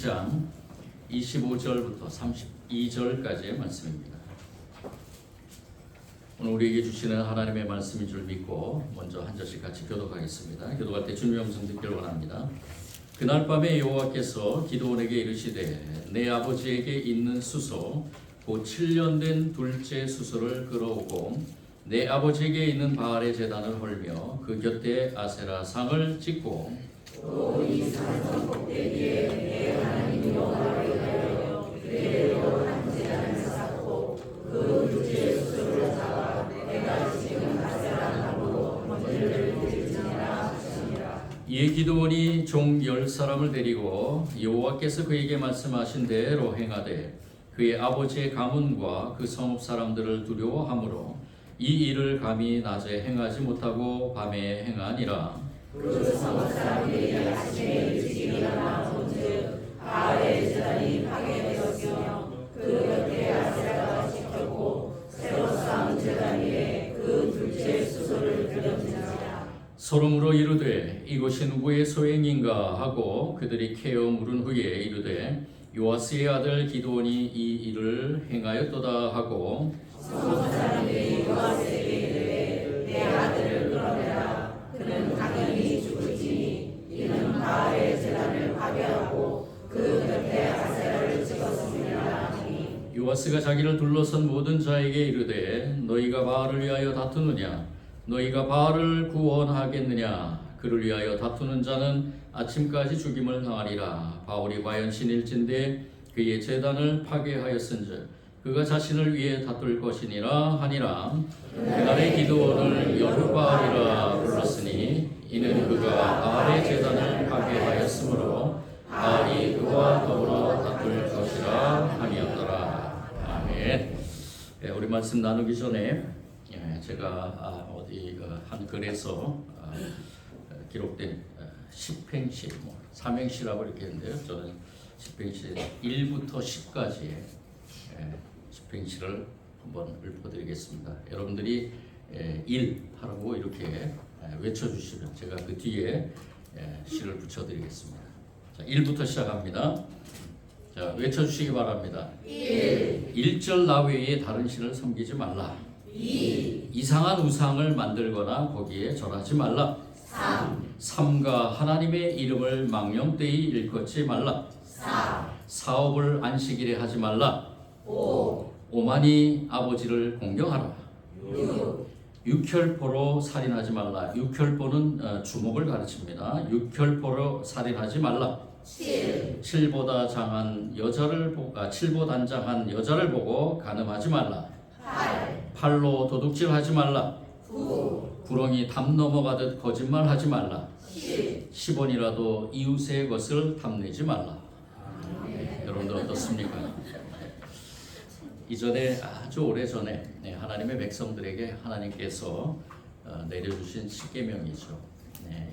12장 25절부터 32절까지의 말씀입니다. 오늘 우리에게 주시는 하나님의 말씀인 줄 믿고 먼저 한 절씩 같이 교독하겠습니다. 교독할 때 주님의 음성 듣기를 원합니다. 그날 밤에 여호와께서 기드온에게 이르시되 내 아버지에게 있는 수소 곧 7년 된 둘째 수소를 끌어오고 내 아버지에게 있는 바알의 제단을 헐며 그 곁에 아세라 상을 짓고 또 이 산성 꼭대기에 내 하나님 여호와를 위하여 그대로 한 제단을 쌓고 그 둘째 수소를 잡아 내가 지금 아세라 나무로 번제를 드리니라 하시니라. 이에 기드온이 종 10사람을 데리고 여호와께서 그에게 말씀하신 대로 행하되 그의 아버지의 가문과 그 성읍 사람들을 두려워하므로 이 일을 감히 낮에 행하지 못하고 밤에 행하니라. 그 성읍 사람들이 아침에 일찍 일어나 본즉 바알의 제단이 파괴되었으며 그 곁에 아세라가 지켰고 새로 쌓은 제단 위에 그 둘째 수소를 들여지니라. 소름으로 이르되 이곳이 누구의 소행인가 하고 그들이 캐어 물은 후에 이르되 요아스의 아들 기드온이 이 일을 행하였도다 하고 성읍 사람들이 요아스에게 이르되 내 아들을 끌어내라. 그는 당연히 죽을지니 이는 바알의 제단을 파괴하고 그 곁에 아세라를 찍었음이라 하니. 요아스가 자기를 둘러선 모든 자에게 이르되 너희가 바알을 위하여 다투느냐 너희가 바알을 구원하겠느냐 그를 위하여 다투는 자는 아침까지 죽임을 당하리라. 바울이 과연 신일진데 그의 제단을 파괴하였은즉 그가 자신을 위해 다툴 것이니라 하니라. 그날의 기드온을 여룻바알이라 불렀으니 이는 그가 바알의 제단을 파괴하였으므로 바알이 그와 더불어 다툴 것이라 함이었더라. 아멘. 우리 말씀 나누기 전에 제가 어디 한 글에서 기록된 십행시, 삼행시라고 이렇게 했는데요. 저는 십행시 1부터 10까지의 십행시를 한번 읊어드리겠습니다. 여러분들이 1 하라고 이렇게 외쳐주시면 제가 그 뒤에 시를 붙여드리겠습니다. 자, 1부터 시작합니다. 자, 외쳐주시기 바랍니다. 1절 나 외에 다른 신을 섬기지 말라. 2. 이상한 우상을 만들거나 거기에 절하지 말라. 3. 삼가 하나님의 이름을 망령되이 일컫지 말라. 4. 사업을 안식일에 하지 말라. 5. 오만이 아버지를 공경하라. 6. 육혈포로 살인하지 말라. 육혈포는 주먹을 가르칩니다. 육혈포로 살인하지 말라. 7. 칠보단 장한 여자를 보고 간음하지 말라. 8. 팔로 도둑질하지 말라. 9. 구렁이 담 넘어가듯 거짓말하지 말라. 10. 10원이라도 이웃의 것을 탐내지 말라. 여러분들 어떻습니까? 이전에 아주 오래전에 하나님의 백성들에게 하나님께서 내려주신 십계명이죠.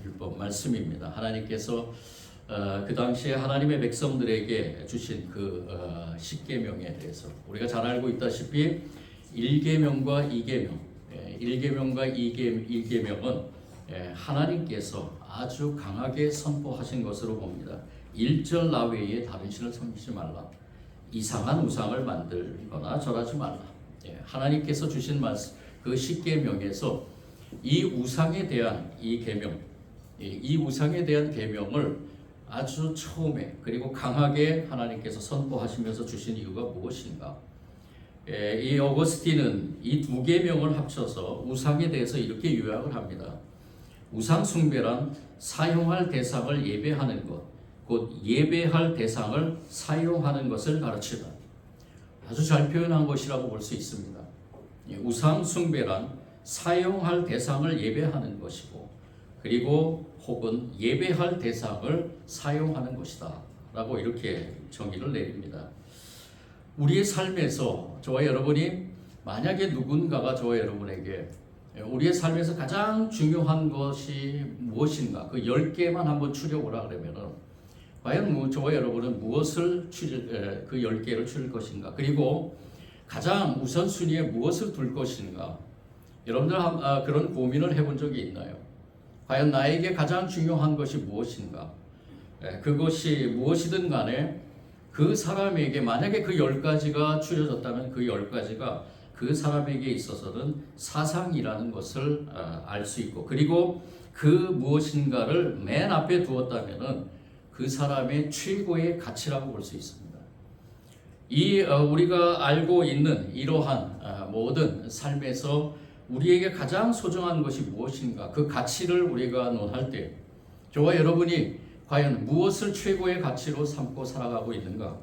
율법 말씀입니다. 하나님께서 그 당시에 하나님의 백성들에게 주신 그 십계명에 대해서 우리가 잘 알고 있다시피 1계명과 2계명 1계명과 2계명은 하나님께서 아주 강하게 선포하신 것으로 봅니다. 1절 나 외에 다른 신을 섬기지 말라. 이상한 우상을 만들거나 절하지 말라. 하나님께서 주신 말씀 그 십계명에서 이 우상에 대한 이 계명, 이 우상에 대한 계명을 아주 처음에 그리고 강하게 하나님께서 선포하시면서 주신 이유가 무엇인가? 이 어거스틴은 이 두 계명을 합쳐서 우상에 대해서 이렇게 요약을 합니다. 우상 숭배란 사용할 대상을 예배하는 것, 곧 예배할 대상을 사용하는 것을 가르치다. 아주 잘 표현한 것이라고 볼 수 있습니다. 우상 숭배란 사용할 대상을 예배하는 것이고, 그리고 혹은 예배할 대상을 사용하는 것이다 라고 이렇게 정의를 내립니다. 우리의 삶에서 저와 여러분이 만약에 누군가가 저와 여러분에게 우리의 삶에서 가장 중요한 것이 무엇인가 그 10개만 한번 추려보라 그러면은 과연 저와 여러분은 무엇을 그 10개를 추릴 것인가, 그리고 가장 우선순위에 무엇을 둘 것인가, 여러분들 그런 고민을 해본 적이 있나요? 과연 나에게 가장 중요한 것이 무엇인가? 그것이 무엇이든 간에 그 사람에게 만약에 그 10가지가 추려졌다면 그 10가지가 그 사람에게 있어서는 사상이라는 것을 알 수 있고, 그리고 그 무엇인가를 맨 앞에 두었다면은 그 사람의 최고의 가치라고 볼 수 있습니다. 우리가 알고 있는 이러한 모든 삶에서 우리에게 가장 소중한 것이 무엇인가, 그 가치를 우리가 논할 때 저와 여러분이 과연 무엇을 최고의 가치로 삼고 살아가고 있는가?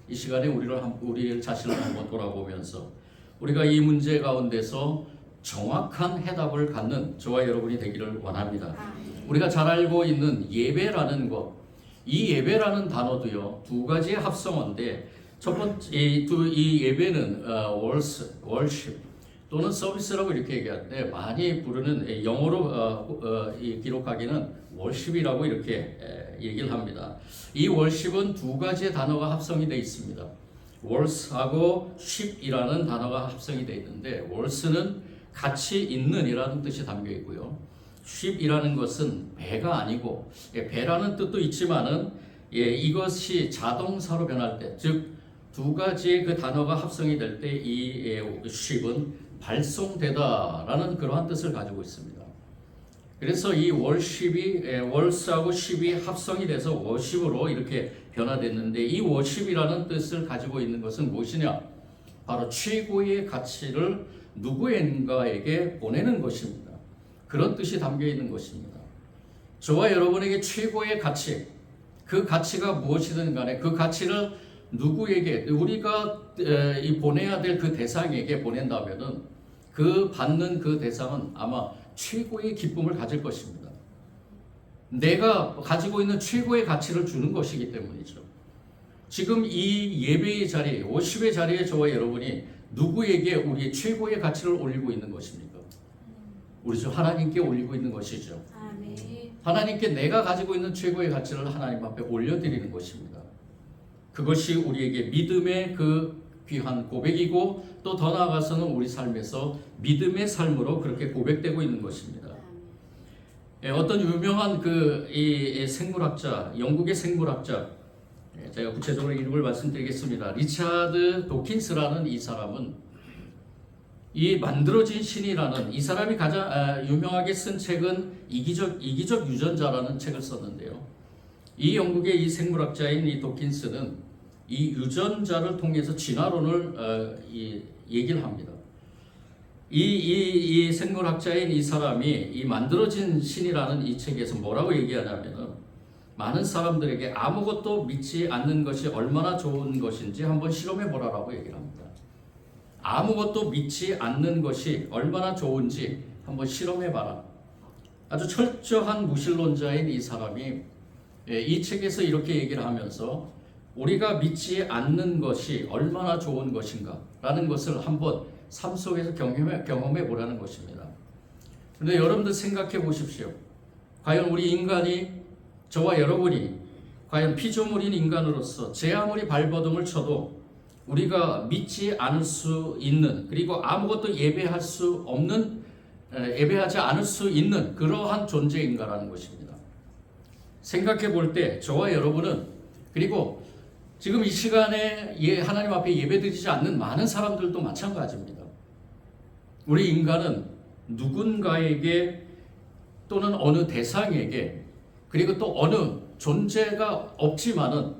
이 시간에 우리 자신을 한번 돌아보면서 우리가 이 문제 가운데서 정확한 해답을 갖는 저와 여러분이 되기를 원합니다. 우리가 잘 알고 있는 예배라는 것, 이 예배라는 단어도요, 두 가지의 합성어인데, 첫 번째 이 예배는 worship 또는 서비스라고 이렇게 얘기하는데, 많이 부르는 영어로 기록하기는 worship이라고 이렇게 얘기를 합니다. 이 worship은 두 가지의 단어가 합성이 되어 있습니다. worsh하고 ship이라는 단어가 합성이 되어 있는데, worsh는 가치 있는 이라는 뜻이 담겨 있고요. ship이라는 것은 배가 아니고, 배라는 뜻도 있지만은 이것이 자동사로 변할 때, 즉 두 가지의 그 단어가 합성이 될 때 이 ship은 발송되다라는 그러한 뜻을 가지고 있습니다. 그래서 이 월스하고 ship이 합성이 돼서 워십으로 이렇게 변화됐는데, 이 워십이라는 뜻을 가지고 있는 것은 무엇이냐? 바로 최고의 가치를 누구인가에게 보내는 것입니다. 그런 뜻이 담겨 있는 것입니다. 저와 여러분에게 최고의 가치, 그 가치가 무엇이든 간에 그 가치를 누구에게, 우리가 보내야 될 그 대상에게 보낸다면은 그 받는 그 대상은 아마 최고의 기쁨을 가질 것입니다. 내가 가지고 있는 최고의 가치를 주는 것이기 때문이죠. 지금 이 예배의 자리, 워십의 자리에 저와 여러분이 누구에게 우리의 최고의 가치를 올리고 있는 것입니까? 우리 주 하나님께 올리고 있는 것이죠. 하나님께 내가 가지고 있는 최고의 가치를 하나님 앞에 올려드리는 것입니다. 그것이 우리에게 믿음의 그 귀한 고백이고, 또 더 나아가서는 우리 삶에서 믿음의 삶으로 그렇게 고백되고 있는 것입니다. 어떤 유명한 이 생물학자, 영국의 생물학자, 제가 구체적으로 이름을 말씀드리겠습니다. 리차드 도킨스라는 이 사람은 이 만들어진 신이라는, 이 사람이 가장 유명하게 쓴 책은 이기적 유전자라는 책을 썼는데요. 이 영국의 이 생물학자인 이 도킨스는 이 유전자를 통해서 진화론을 얘기를 합니다. 이 생물학자인 이 사람이 이 만들어진 신이라는 이 책에서 뭐라고 얘기하냐면은, 많은 사람들에게 아무것도 믿지 않는 것이 얼마나 좋은 것인지 한번 실험해 보라라고 얘기를 합니다. 아무것도 믿지 않는 것이 얼마나 좋은지 한번 실험해 봐라. 아주 철저한 무신론자인 이 사람이 이 책에서 이렇게 얘기를 하면서 우리가 믿지 않는 것이 얼마나 좋은 것인가 라는 것을 한번 삶 속에서 경험해 보라는 것입니다. 그런데 여러분들 생각해 보십시오. 과연 우리 인간이, 저와 여러분이 과연 피조물인 인간으로서 제 아무리 발버둥을 쳐도 우리가 믿지 않을 수 있는, 그리고 아무것도 예배하지 않을 수 있는 그러한 존재인가라는 것입니다. 생각해 볼 때 저와 여러분은, 그리고 지금 이 시간에 하나님 앞에 예배드리지 않는 많은 사람들도 마찬가지입니다. 우리 인간은 누군가에게 또는 어느 대상에게, 그리고 또 어느 존재가 없지만은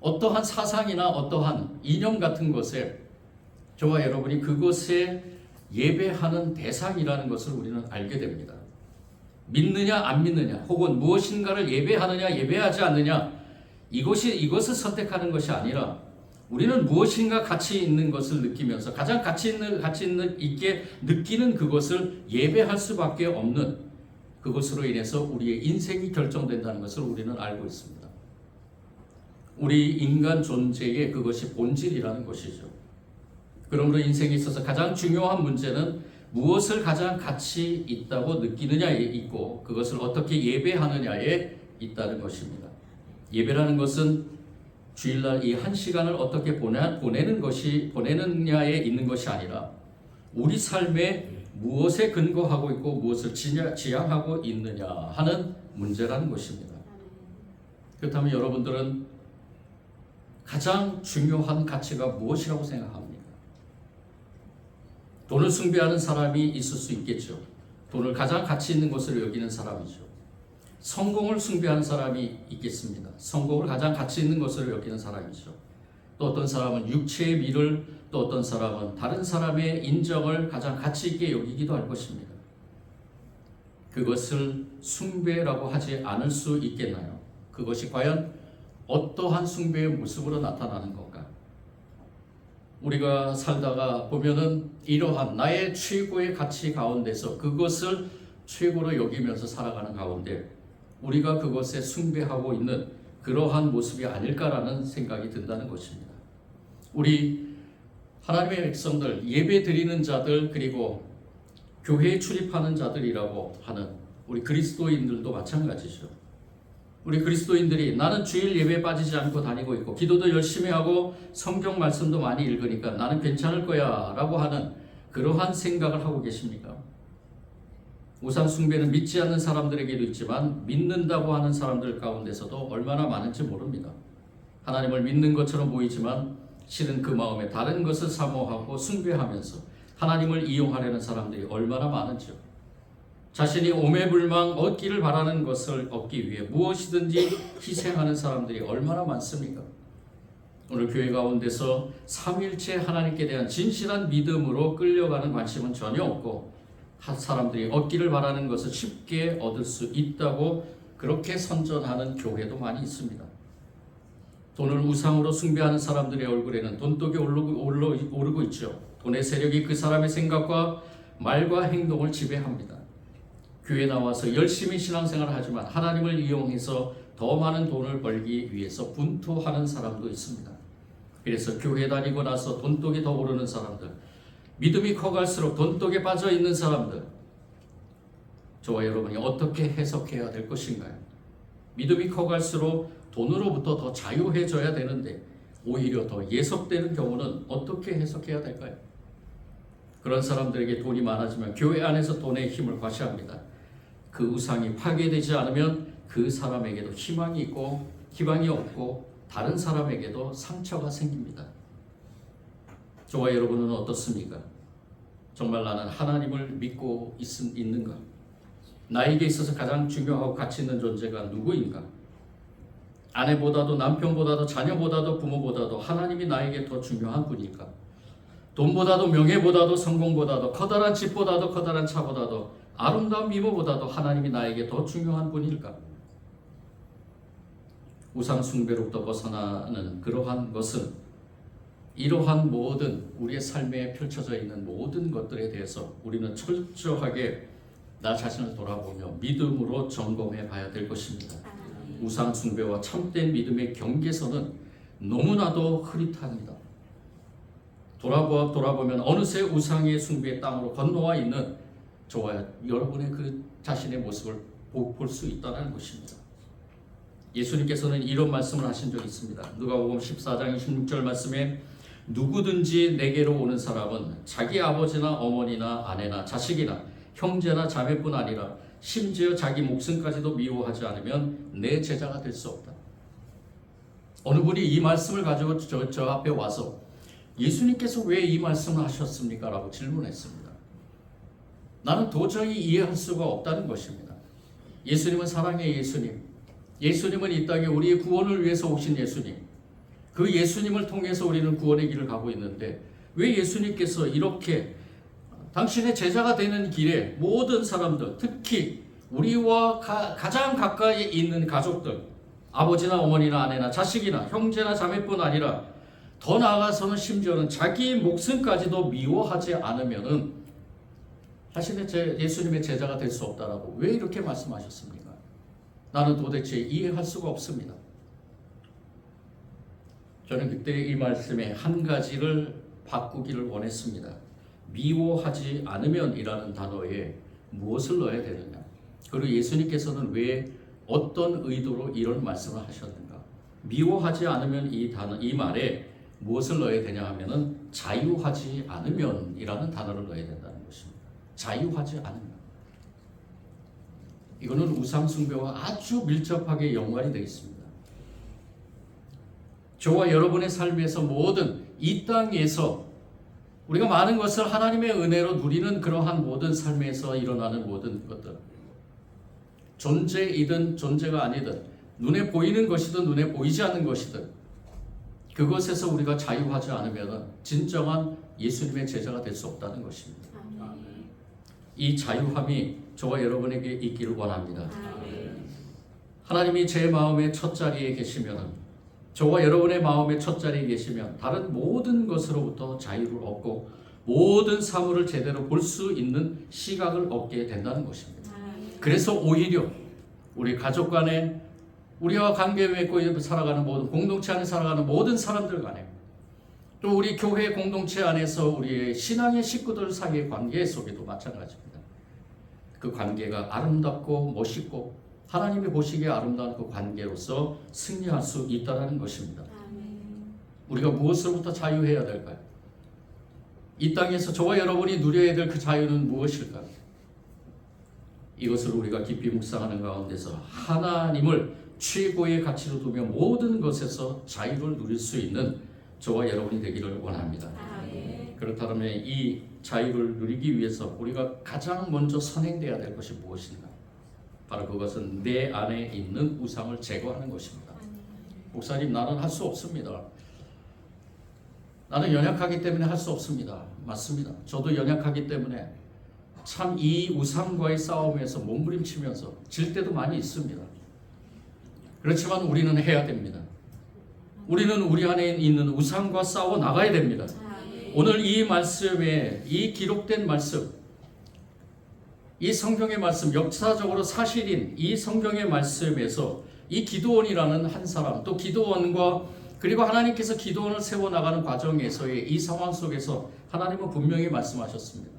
어떠한 사상이나 어떠한 이념 같은 것에 저와 여러분이 그것에 예배하는 대상이라는 것을 우리는 알게 됩니다. 믿느냐 안 믿느냐, 혹은 무엇인가를 예배하느냐 예배하지 않느냐, 이것을 선택하는 것이 아니라 우리는 무엇인가 가치 있는 것을 느끼면서 가장 가치 있게 느끼는 그것을 예배할 수밖에 없는, 그것으로 인해서 우리의 인생이 결정된다는 것을 우리는 알고 있습니다. 우리 인간 존재의 그것이 본질이라는 것이죠. 그러므로 인생에 있어서 가장 중요한 문제는 무엇을 가장 가치 있다고 느끼느냐에 있고, 그것을 어떻게 예배하느냐에 있다는 것입니다. 예배라는 것은 주일날 이 한 시간을 어떻게 보내느냐에 있는 것이 아니라 우리 삶에 무엇에 근거하고 있고 무엇을 지향하고 있느냐 하는 문제라는 것입니다. 그렇다면 여러분들은 가장 중요한 가치가 무엇이라고 생각합니까? 돈을 숭배하는 사람이 있을 수 있겠죠. 돈을 가장 가치 있는 것으로 여기는 사람이죠. 성공을 숭배하는 사람이 있겠습니다. 성공을 가장 가치 있는 것으로 여기는 사람이죠. 또 어떤 사람은 육체의 미를, 또 어떤 사람은 다른 사람의 인정을 가장 가치 있게 여기기도 할 것입니다. 그것을 숭배라고 하지 않을 수 있겠나요? 그것이 과연 어떠한 숭배의 모습으로 나타나는 건가? 우리가 살다가 보면은 이러한 나의 최고의 가치 가운데서 그것을 최고로 여기면서 살아가는 가운데 우리가 그것에 숭배하고 있는 그러한 모습이 아닐까라는 생각이 든다는 것입니다. 우리 하나님의 백성들, 예배 드리는 자들, 그리고 교회에 출입하는 자들이라고 하는 우리 그리스도인들도 마찬가지죠. 우리 그리스도인들이 나는 주일 예배에 빠지지 않고 다니고 있고 기도도 열심히 하고 성경 말씀도 많이 읽으니까 나는 괜찮을 거야 라고 하는 그러한 생각을 하고 계십니까? 우상 숭배는 믿지 않는 사람들에게도 있지만 믿는다고 하는 사람들 가운데서도 얼마나 많은지 모릅니다. 하나님을 믿는 것처럼 보이지만 실은 그 마음에 다른 것을 사모하고 숭배하면서 하나님을 이용하려는 사람들이 얼마나 많은지요. 자신이 오매불망 얻기를 바라는 것을 얻기 위해 무엇이든지 희생하는 사람들이 얼마나 많습니까? 오늘 교회 가운데서 삼위일체 하나님께 대한 진실한 믿음으로 끌려가는 관심은 전혀 없고 사람들이 얻기를 바라는 것을 쉽게 얻을 수 있다고 그렇게 선전하는 교회도 많이 있습니다. 돈을 우상으로 숭배하는 사람들의 얼굴에는 돈독이 오르고 있죠. 돈의 세력이 그 사람의 생각과 말과 행동을 지배합니다. 교회에 나와서 열심히 신앙생활을 하지만 하나님을 이용해서 더 많은 돈을 벌기 위해서 분투하는 사람도 있습니다. 그래서 교회 다니고 나서 돈독이 더 오르는 사람들, 믿음이 커갈수록 돈독에 빠져 있는 사람들, 저와 여러분이 어떻게 해석해야 될 것인가요? 믿음이 커갈수록 돈으로부터 더 자유해져야 되는데 오히려 더 예속되는 경우는 어떻게 해석해야 될까요? 그런 사람들에게 돈이 많아지면 교회 안에서 돈의 힘을 과시합니다. 그 우상이 파괴되지 않으면 그 사람에게도 희망이 있고 희망이 없고 다른 사람에게도 상처가 생깁니다. 저와 여러분은 어떻습니까? 정말 나는 하나님을 믿고 있는가? 나에게 있어서 가장 중요하고 가치 있는 존재가 누구인가? 아내보다도 남편보다도 자녀보다도 부모보다도 하나님이 나에게 더 중요한 분일까? 돈보다도 명예보다도 성공보다도 커다란 집보다도 커다란 차보다도 아름다운 미모보다도 하나님이 나에게 더 중요한 분일까? 우상 숭배로부터 벗어나는 그러한 것은 이러한 모든 우리의 삶에 펼쳐져 있는 모든 것들에 대해서 우리는 철저하게 나 자신을 돌아보며 믿음으로 점검해 봐야 될 것입니다. 우상 숭배와 참된 믿음의 경계선은 너무나도 흐릿합니다. 돌아보면 어느새 우상의 숭배의 땅으로 건너와 있는 저와 여러분의 그 자신의 모습을 볼 수 있다는 것입니다. 예수님께서는 이런 말씀을 하신 적이 있습니다. 누가복음 14장 26절 말씀에 누구든지 내게로 오는 사람은 자기 아버지나 어머니나 아내나 자식이나 형제나 자매뿐 아니라 심지어 자기 목숨까지도 미워하지 않으면 내 제자가 될 수 없다. 어느 분이 이 말씀을 가지고 저 앞에 와서 예수님께서 왜 이 말씀을 하셨습니까? 라고 질문했습니다. 나는 도저히 이해할 수가 없다는 것입니다. 예수님은 사랑의 예수님, 예수님은 이 땅에 우리의 구원을 위해서 오신 예수님, 그 예수님을 통해서 우리는 구원의 길을 가고 있는데 왜 예수님께서 이렇게 당신의 제자가 되는 길에 모든 사람들, 특히 우리와 가장 가까이 있는 가족들, 아버지나 어머니나 아내나 자식이나 형제나 자매뿐 아니라 더 나아가서는 심지어는 자기 목숨까지도 미워하지 않으면은 자신의 예수님의 제자가 될 수 없다라고 왜 이렇게 말씀하셨습니까? 나는 도대체 이해할 수가 없습니다. 저는 그때 이 말씀에 한 가지를 바꾸기를 원했습니다. 미워하지 않으면 이라는 단어에 무엇을 넣어야 되느냐? 그리고 예수님께서는 왜 어떤 의도로 이런 말씀을 하셨는가? 미워하지 않으면 이 말에 무엇을 넣어야 되냐 하면은 자유하지 않으면 이라는 단어를 넣어야 된다는 것입니다. 자유하지 않으면. 이거는 우상 숭배와 아주 밀접하게 연관이 되어 있습니다. 저와 여러분의 삶에서 모든 이 땅에서 우리가 많은 것을 하나님의 은혜로 누리는 그러한 모든 삶에서 일어나는 모든 것들, 존재이든 존재가 아니든 눈에 보이는 것이든 눈에 보이지 않는 것이든 그것에서 우리가 자유하지 않으면 진정한 예수님의 제자가 될 수 없다는 것입니다. 이 자유함이 저와 여러분에게 있기를 원합니다. 하나님이 제 마음의 첫 자리에 계시면, 저와 여러분의 마음의 첫 자리에 계시면 다른 모든 것으로부터 자유를 얻고 모든 사물을 제대로 볼 수 있는 시각을 얻게 된다는 것입니다. 그래서 오히려 우리 가족 간에, 우리와 관계 맺고 살아가는 모든 공동체 안에 살아가는 모든 사람들 간에, 또 우리 교회 공동체 안에서 우리의 신앙의 식구들 사이의 관계 속에도 마찬가지입니다. 그 관계가 아름답고 멋있고 하나님이 보시기에 아름다운 그 관계로서 승리할 수 있다는 것입니다. 우리가 무엇으로부터 자유해야 될까요? 이 땅에서 저와 여러분이 누려야 될 그 자유는 무엇일까요? 이것을 우리가 깊이 묵상하는 가운데서 하나님을 최고의 가치로 두며 모든 것에서 자유를 누릴 수 있는 저와 여러분이 되기를 원합니다. 그렇다면 이 자유를 누리기 위해서 우리가 가장 먼저 선행돼야 될 것이 무엇인가? 바로 그것은 내 안에 있는 우상을 제거하는 것입니다. 목사님, 나는 할 수 없습니다. 나는 연약하기 때문에 할 수 없습니다. 맞습니다. 저도 연약하기 때문에 참 이 우상과의 싸움에서 몸부림치면서 질 때도 많이 있습니다. 그렇지만 우리는 해야 됩니다. 우리는 우리 안에 있는 우상과 싸워 나가야 됩니다. 오늘 이 말씀에, 이 기록된 말씀, 이 성경의 말씀, 역사적으로 사실인 이 성경의 말씀에서 이 기드온이라는 한 사람, 또 기드온과 그리고 하나님께서 기드온을 세워나가는 과정에서의 이 상황 속에서 하나님은 분명히 말씀하셨습니다.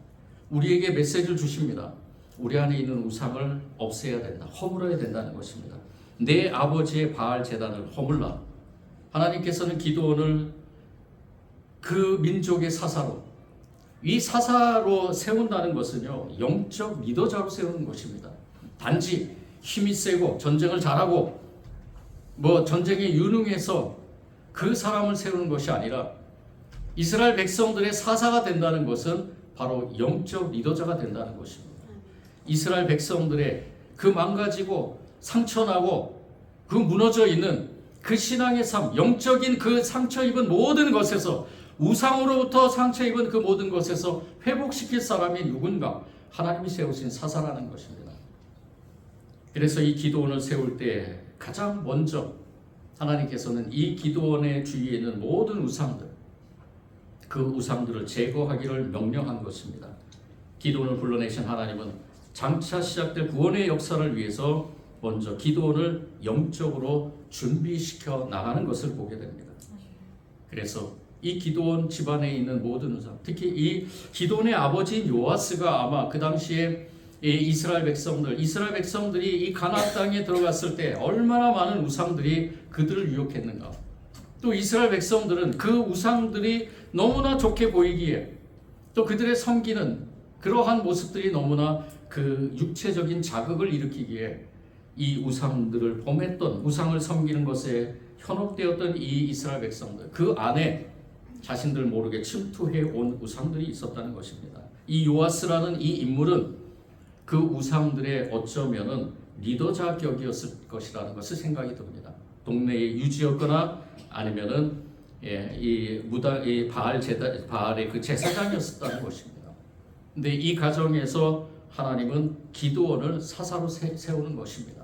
우리에게 메시지를 주십니다. 우리 안에 있는 우상을 없애야 된다, 허물어야 된다는 것입니다. 내 아버지의 바알 제단을 허물라. 하나님께서는 기드온을 그 민족의 사사로, 이 사사로 세운다는 것은요, 영적 리더자로 세우는 것입니다. 단지 힘이 세고 전쟁을 잘하고 전쟁에 유능해서 그 사람을 세우는 것이 아니라 이스라엘 백성들의 사사가 된다는 것은 바로 영적 리더자가 된다는 것입니다. 이스라엘 백성들의 그 망가지고 상처나고 그 무너져 있는 그 신앙의 삶, 영적인 그 상처 입은 모든 것에서, 우상으로부터 상처 입은 그 모든 것에서 회복시킬 사람이 누군가? 하나님이 세우신 사사라는 것입니다. 그래서 이 기드온을 세울 때 가장 먼저 하나님께서는 이 기드온의 주위에 있는 모든 우상들, 그 우상들을 제거하기를 명령한 것입니다. 기드온을 불러내신 하나님은 장차 시작될 구원의 역사를 위해서 먼저 기드온을 영적으로 준비시켜 나가는 것을 보게 됩니다. 그래서 이 기드온 집안에 있는 모든 우상, 특히 이 기드온의 아버지 요아스가 아마 그 당시에 이스라엘 백성들이 이 가나안 땅에 들어갔을 때 얼마나 많은 우상들이 그들을 유혹했는가. 또 이스라엘 백성들은 그 우상들이 너무나 좋게 보이기에, 또 그들의 섬기는 그러한 모습들이 너무나 그 육체적인 자극을 일으키기에 이 우상들을 범했던, 우상을 섬기는 것에 현혹되었던 이 이스라엘 백성들, 그 안에 자신들 모르게 침투해 온 우상들이 있었다는 것입니다. 이 요아스라는 이 인물은 그 우상들의 어쩌면은 리더자격이었을 것이라는 것을 생각이 듭니다. 동네의 유지였거나 아니면은 이 바알의 그 제사장이었다는 것입니다. 근데 이 과정에서 하나님은 기드온을 사사로 세우는 것입니다.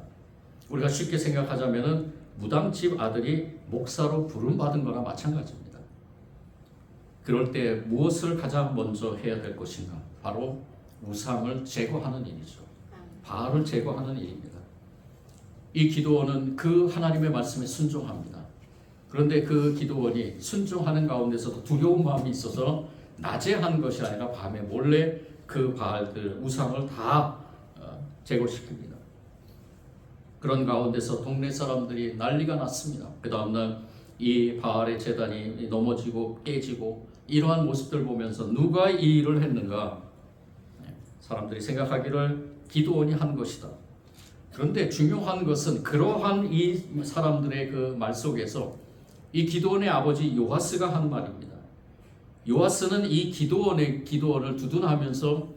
우리가 쉽게 생각하자면은 무당집 아들이 목사로 부름받은 거나 마찬가지입니다. 그럴 때 무엇을 가장 먼저 해야 될 것인가? 바로 우상을 제거하는 일이죠. 바알을 제거하는 일입니다. 이 기드온은 그 하나님의 말씀에 순종합니다. 그런데 그 기드온이 순종하는 가운데서도 두려운 마음이 있어서 낮에 한 것이 아니라 밤에 몰래 그 바알들 우상을 다 제거시킵니다. 그런 가운데서 동네 사람들이 난리가 났습니다. 그 다음날 이 바알의 제단이 넘어지고 깨지고 이러한 모습들 보면서 누가 이 일을 했는가? 사람들이 생각하기를 기드온이 한 것이다. 그런데 중요한 것은 그러한 이 사람들의 그 말 속에서 이 기드온의 아버지 요아스가 한 말입니다. 요아스는 이 기드온의 기도를 두둔하면서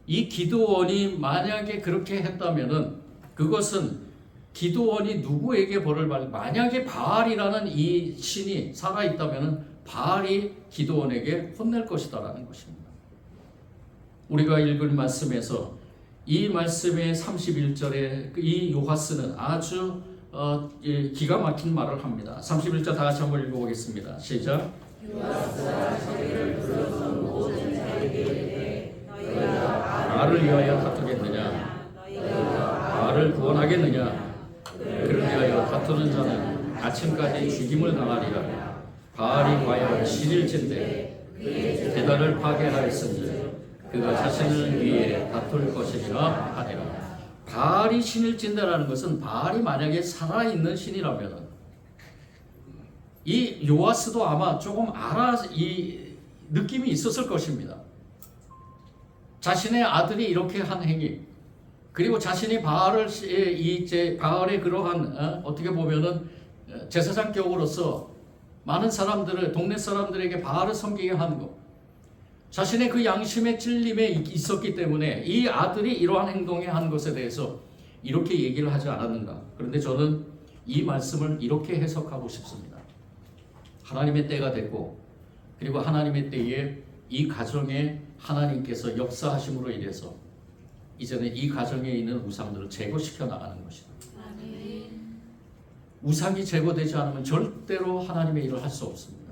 이 기드온이 만약에 그렇게 했다면은 그것은 기드온이 누구에게 벌을 받을, 만약에 바알이라는 이 신이 살아 있다면은 바알이 기드온에게 혼낼 것이다라는 것입니다. 우리가 읽은 말씀에서 이 말씀의 31절에 이 요하스는 아주 기가 막힌 말을 합니다. 31절 다 같이 한번 읽어보겠습니다. 시작. 요하스가 자기를 불러서 모든 자에게 이르되 너희가 바알을 위하여 다투겠느냐 바알을 구원하겠느냐 그러하여 다투는 자는 아침까지 죽임을 당하리라. 바알이 과연 신일진데 대단을 파괴하였으니 그가 자신을 위해 다툴 것이라 하니라. 바알이 신일진다라는 것은 바알이 만약에 살아있는 신이라면 이 요아스도 아마 조금 이 느낌이 있었을 것입니다. 자신의 아들이 이렇게 한 행위, 그리고 자신이 바알의 그러한 어떻게 보면은 제사장격으로서 많은 사람들을 동네 사람들에게 바알을 섬기게 하는 것, 자신의 그 양심의 찔림에 있었기 때문에 이 아들이 이러한 행동에 한 것에 대해서 이렇게 얘기를 하지 않았는가. 그런데 저는 이 말씀을 이렇게 해석하고 싶습니다. 하나님의 때가 됐고, 그리고 하나님의 때에 이 가정에 하나님께서 역사하심으로 인해서 이제는 이 가정에 있는 우상들을 제거시켜 나가는 것이다. 우상이 제거되지 않으면 절대로 하나님의 일을 할 수 없습니다.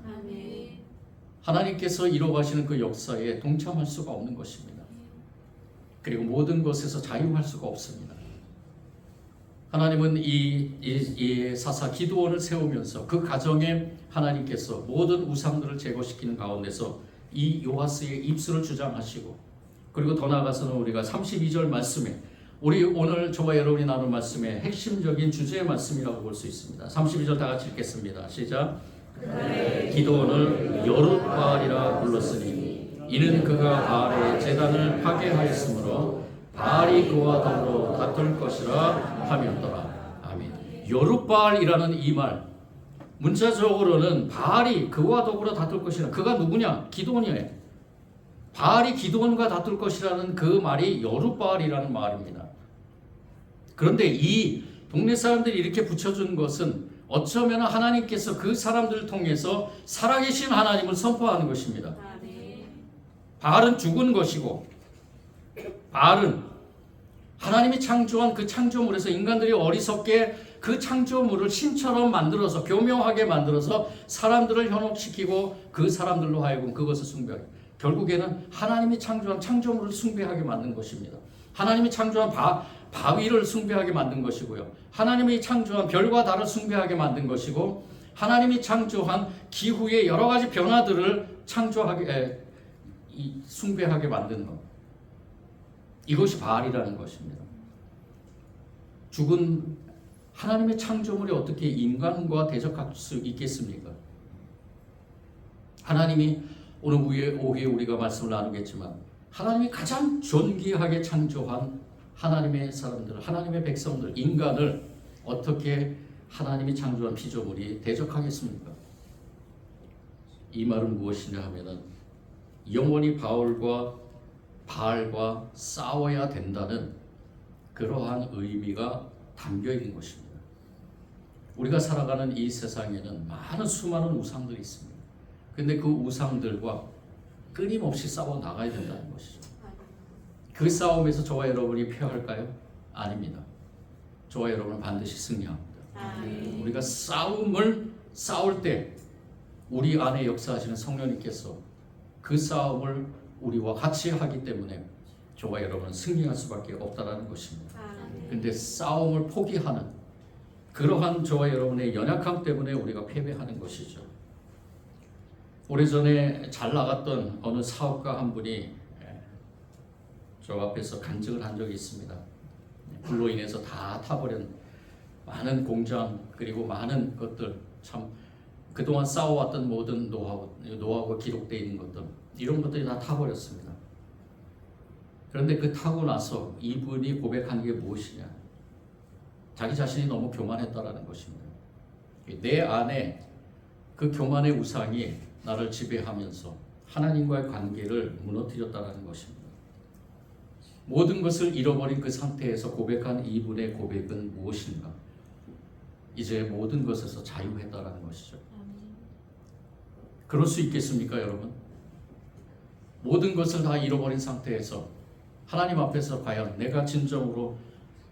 하나님께서 이루어가시는 그 역사에 동참할 수가 없는 것입니다. 그리고 모든 것에서 자유할 수가 없습니다. 하나님은 이 사사 기드온을 세우면서 그 가정에 하나님께서 모든 우상들을 제거시키는 가운데서 이 요아스의 입술을 주장하시고, 그리고 더 나아가서는 우리가 32절 말씀에 우리 오늘 저와 여러분이 나눈 말씀의 핵심적인 주제의 말씀이라고 볼 수 있습니다. 32절 다 같이 읽겠습니다. 시작. 기드온을 여룻바알이라 불렀으니 이는 그가 바알의 제단을 파괴하였으므로 바알이 그와 더불어 다툴 것이라 하였더라. 아멘. 여룻바알이라는 이 말, 문자적으로는 바알이 그와 더불어 다툴 것이라. 그가 누구냐? 기드온이에요. 바알이 기드온과 다툴 것이라는 그 말이 여룻바알이라는 말입니다. 그런데 이 동네 사람들이 이렇게 붙여준 것은 어쩌면 하나님께서 그 사람들을 통해서 살아계신 하나님을 선포하는 것입니다. 바알은 죽은 것이고, 바알은 하나님이 창조한 그 창조물에서 인간들이 어리석게 그 창조물을 신처럼 만들어서, 교묘하게 만들어서 사람들을 현혹시키고 그 사람들로 하여금 그것을 숭배하게, 결국에는 하나님이 창조한 창조물을 숭배하게 만든 것입니다. 하나님이 창조한 바위를 숭배하게 만든 것이고요. 하나님이 창조한 별과 달을 숭배하게 만든 것이고, 하나님이 창조한 기후의 여러 가지 변화들을 숭배하게 만든 것. 이것이 바알이라는 것입니다. 죽은 하나님의 창조물이 어떻게 인간과 대적할 수 있겠습니까? 하나님이 오늘 오후에 우리가 말씀을 나누겠지만, 하나님이 가장 존귀하게 창조한 하나님의 사람들, 하나님의 백성들, 인간을 어떻게 하나님이 창조한 피조물이 대적하겠습니까? 이 말은 무엇이냐 하면은 영원히 바알과 싸워야 된다는 그러한 의미가 담겨 있는 것입니다. 우리가 살아가는 이 세상에는 수많은 우상들이 있습니다. 그런데 그 우상들과 끊임없이 싸워 나가야 된다는 것이죠. 그 싸움에서 저와 여러분이 패할까요? 아닙니다. 저와 여러분은 반드시 승리합니다. 우리가 싸울 때 우리 안에 역사하시는 성령님께서 그 싸움을 우리와 같이 하기 때문에 저와 여러분은 승리할 수밖에 없다는 것입니다. 그런데 싸움을 포기하는 그러한 저와 여러분의 연약함 때문에 우리가 패배하는 것이죠. 오래전에 잘 나갔던 어느 사업가 한 분이 저 앞에서 간증을 한 적이 있습니다. 불로 인해서 다 타버린 많은 공장, 그리고 많은 것들, 참 그동안 쌓아왔던 모든 노하우가 기록되어 있는 것들, 이런 것들이 다 타버렸습니다. 그런데 그 타고 나서 이분이 고백한 게 무엇이냐? 자기 자신이 너무 교만했다라는 것입니다. 내 안에 그 교만의 우상이 나를 지배하면서 하나님과의 관계를 무너뜨렸다는 것입니다. 모든 것을 잃어버린 그 상태에서 고백한 이분의 고백은 무엇인가? 이제 모든 것에서 자유했다라는 것이죠. 그럴 수 있겠습니까, 여러분? 모든 것을 다 잃어버린 상태에서 하나님 앞에서 과연 내가 진정으로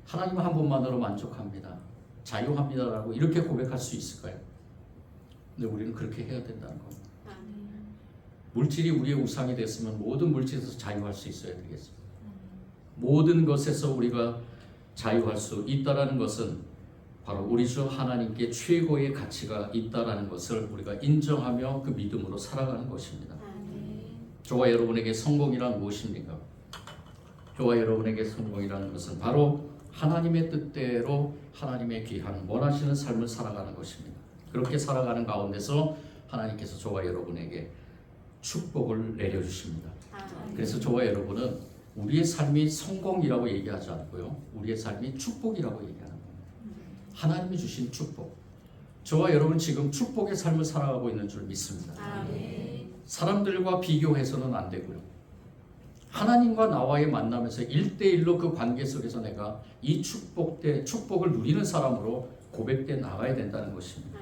하나님 한 분만으로 만족합니다, 자유합니다라고 이렇게 고백할 수 있을까요? 근데 우리는 그렇게 해야 된다는 겁니다. 물질이 우리의 우상이 됐으면 모든 물질에서 자유할 수 있어야 되겠습니다. 모든 것에서 우리가 자유할 수 있다라는 것은 바로 우리 주 하나님께 최고의 가치가 있다라는 것을 우리가 인정하며 그 믿음으로 살아가는 것입니다. 저와 여러분에게 성공이란 무엇입니까? 저와 여러분에게 성공이라는 것은 바로 하나님의 뜻대로 하나님의 귀한 원하시는 삶을 살아가는 것입니다. 그렇게 살아가는 가운데서 하나님께서 저와 여러분에게 축복을 내려주십니다. 그래서 저와 여러분은 우리의 삶이 성공이라고 얘기하지 않고요, 우리의 삶이 축복이라고 얘기하는 겁니다. 하나님이 주신 축복. 저와 여러분 지금 축복의 삶을 살아가고 있는 줄 믿습니다. 사람들과 비교해서는 안 되고요, 하나님과 나와의 만남에서 1대1로 그 관계 속에서 내가 이 축복을 누리는 사람으로 고백돼 나가야 된다는 것입니다.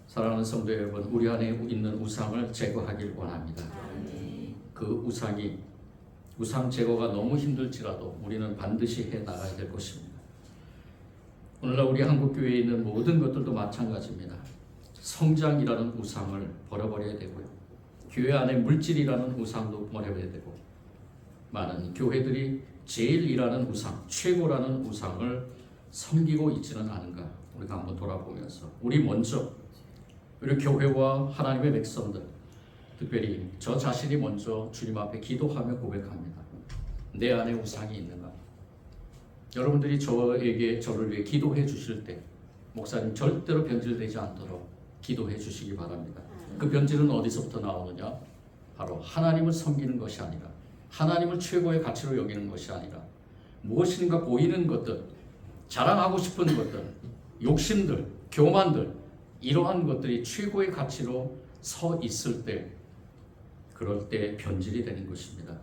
사랑하는 성도 여러분, 우리 안에 있는 우상을 제거하길 원합니다. 그 우상 제거가 너무 힘들지라도 우리는 반드시 해 나가야 될 것입니다. 오늘날 우리 한국교회에 있는 모든 것들도 마찬가지입니다. 성장이라는 우상을 버려버려야 되고요, 교회 안에 물질이라는 우상도 버려야 되고, 많은 교회들이 제일이라는 우상, 최고라는 우상을 섬기고 있지는 않은가, 우리가 한번 돌아보면서 우리 먼저 우리 교회와 하나님의 백성들, 특별히 저 자신이 먼저 주님 앞에 기도하며 고백합니다. 내 안에 우상이 있는가? 여러분들이 저를 위해 기도해 주실 때 목사님 절대로 변질되지 않도록 기도해 주시기 바랍니다. 그 변질은 어디서부터 나오느냐? 바로 하나님을 섬기는 것이 아니라, 하나님을 최고의 가치로 여기는 것이 아니라, 무엇인가 보이는 것들, 자랑하고 싶은 것들, 욕심들, 교만들, 이러한 것들이 최고의 가치로 서 있을 때, 그럴 때 변질이 되는 것입니다.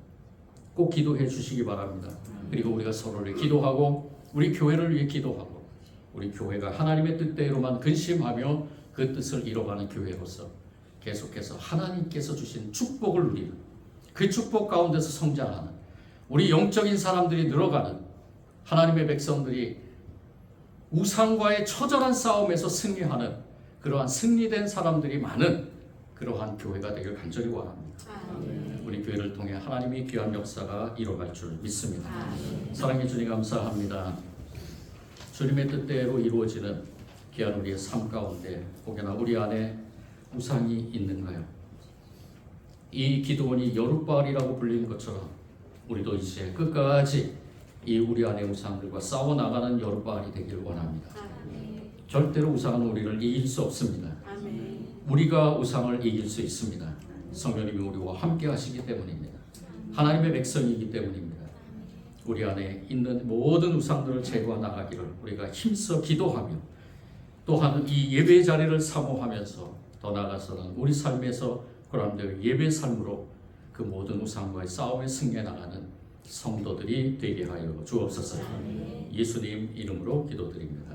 꼭 기도해 주시기 바랍니다. 그리고 우리가 서로를 기도하고 우리 교회를 위해 기도하고 우리 교회가 하나님의 뜻대로만 근심하며 그 뜻을 이뤄가는 교회로서 계속해서 하나님께서 주신 축복을 누리는, 그 축복 가운데서 성장하는, 우리 영적인 사람들이 늘어가는, 하나님의 백성들이 우상과의 처절한 싸움에서 승리하는 그러한 승리된 사람들이 많은 그러한 교회가 되길 간절히 원합니다. 우리 교회를 통해 하나님의 귀한 역사가 이뤄갈 줄 믿습니다. 사랑해 주님 감사합니다. 주님의 뜻대로 이루어지는 귀한 우리의 삶 가운데 혹여나 우리 안에 우상이 있는가요? 이 기도원이 여룻바알이라고 불리는 것처럼 우리도 이제 끝까지 이 우리 안의 우상들과 싸워나가는 여룻바알이 되길 원합니다. 절대로 우상은 우리를 이길 수 없습니다. 우리가 우상을 이길 수 있습니다. 성령님이 우리와 함께 하시기 때문입니다. 하나님의 백성이기 때문입니다. 우리 안에 있는 모든 우상들을 제거해 나가기를 우리가 힘써 기도하며, 또한 이 예배 자리를 사모하면서 더 나아가서는 우리 삶에서 그런데 예배 삶으로 그 모든 우상과의 싸움에 승리해 나가는 성도들이 되게 하여 주옵소서. 예수님 이름으로 기도드립니다.